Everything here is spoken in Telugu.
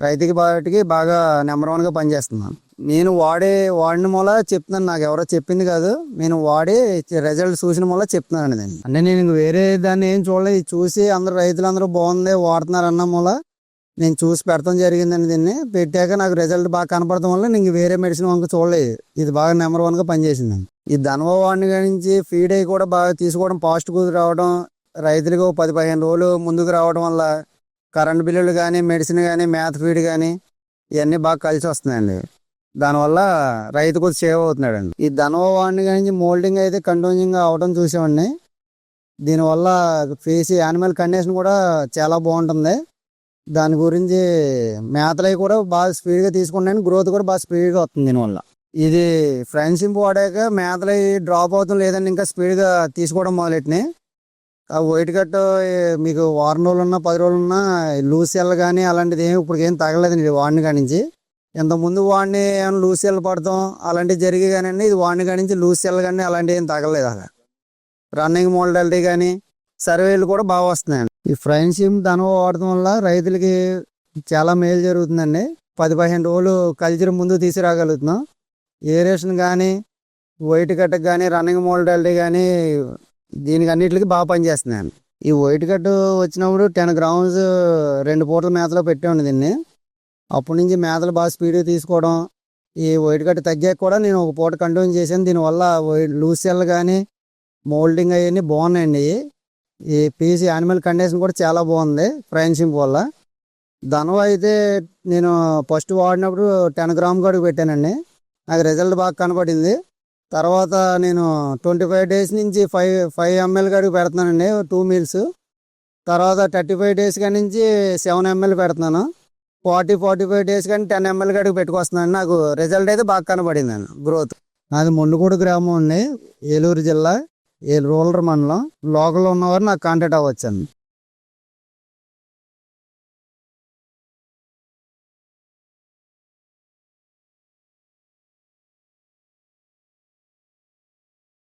రైతుకి బాటికి బాగా నెంబర్ వన్గా పనిచేస్తున్నాను. నేను వాడిన మూల చెప్తున్నాను, నాకు ఎవరో చెప్పింది కాదు, నేను వాడి రిజల్ట్ చూసిన మూల చెప్తున్నాను దాన్ని. అంటే నేను ఇంక వేరే దాన్ని ఏం చూడలేదు, ఇది చూసి అందరూ రైతులందరూ బాగుంది వాడుతున్నారు అన్న మూల నేను చూసి పెడతాం జరిగిందండి. దీన్ని పెట్టాక నాకు రిజల్ట్ బాగా కనపడటం వల్ల నేను వేరే మెడిసిన్ వంక చూడలేదు, ఇది బాగా నెంబర్ వన్గా పనిచేసిందండి. ఈ ధనవ వాడిని నుంచి ఫీడ్ అయ్యి కూడా బాగా తీసుకోవడం, ఫాస్ట్ కుది రావడం, రైతులకు 10-15 రోజులు ముందుకు రావడం వల్ల కరెంట్ బిల్లులు కానీ, మెడిసిన్ కానీ, మేత ఫీడ్ కానీ ఇవన్నీ బాగా కలిసి వస్తున్నాయండి. దానివల్ల రైతు కొద్ది సేవ్ అవుతున్నాడండి. ఈ ధనవ వాడిని కానీ మోల్డింగ్ అయితే కంటిన్యూగా అవడం చూసామండి. దీనివల్ల ఫేస్ యానిమల్ కండిషన్ కూడా చాలా బాగుంటుంది. దాని గురించి మేతలు కూడా బాగా స్పీడ్గా తీసుకుంటాను, గ్రోత్ కూడా బాగా స్పీడ్గా వస్తుంది. దీనివల్ల ఇది ఫ్రెండ్షిప్ వాడాక మేతలు డ్రాప్ అవుతుంది లేదండి, ఇంకా స్పీడ్గా తీసుకోవడం మొదలెట్టినాయి. ఆ వైట్ కట్ మీకు వారం రోజులు ఉన్నా 10 రోజులు ఉన్నా లూజ్ సెల్ కానీ అలాంటిది ఏమి ఇప్పుడు ఏం తగలేదండి వాడిని కానించి. ఇంతకుముందు వాడిని ఏమైనా లూజ్ సెల్ పడతాం అలాంటివి జరిగి కానివ్వండి, ఇది వాడిని కానించి లూజ్ సెల్ కానీ అలాంటివి ఏం తగలేదు. అలా రన్నింగ్ మోడల్టీ కానీ సర్వేలు కూడా బాగా వస్తున్నాయండి. ఈ ఫ్రెండ్షిప్ ధనం వాడటం వల్ల రైతులకి చాలా మేలు జరుగుతుందండి. 10-15 రోజులు కల్చర్ ముందు తీసుకురాగలుగుతున్నాం. ఏరేషన్ కానీ, వైట్ కట్కి కానీ, రన్నింగ్ మోడల్టీ కానీ దీనికి అన్నిటికి బాగా పనిచేస్తున్నాయండి. ఈ వైట్ కట్ వచ్చినప్పుడు 10 గ్రామ్స్ 2 పూటల మేతలో పెట్టామండి దీన్ని. అప్పటి నుంచి మేతలు బాగా స్పీడ్గా తీసుకోవడం, ఈ వైట్ కట్ తగ్గాక కూడా నేను ఒక పూట కంటిన్యూ చేశాను. దీనివల్ల లూజ్ సెల్ కానీ మోల్డింగ్ అవన్నీ బాగున్నాయండి. ఈ పీస్ యానిమల్ కండిషన్ కూడా చాలా బాగుంది ఫ్రెండ్షిప్ వల్ల. ధనవ అయితే నేను ఫస్ట్ వాడినప్పుడు 10 గ్రామ్ కాడికి పెట్టానండి, నాకు రిజల్ట్ బాగా కనపడింది. తర్వాత నేను 25 డేస్ నుంచి 5 ml కాడికి పెడుతున్నానండి 2 మీల్స్. తర్వాత 35 డేస్ కాడి నుంచి 7 ml పెడుతున్నాను. 45 డేస్ కానీ 10 ml కాడికి పెట్టుకొస్తున్నాను. నాకు రిజల్ట్ అయితే బాగా కనపడిందండి, గ్రోత్. నాది మొండుగూడు గ్రామం అండి, ఏలూరు జిల్లా, రూరల్ మండలం. లోకల్లో ఉన్నవారు నాకు కాంటాక్ట్ అవ్వచ్చండి.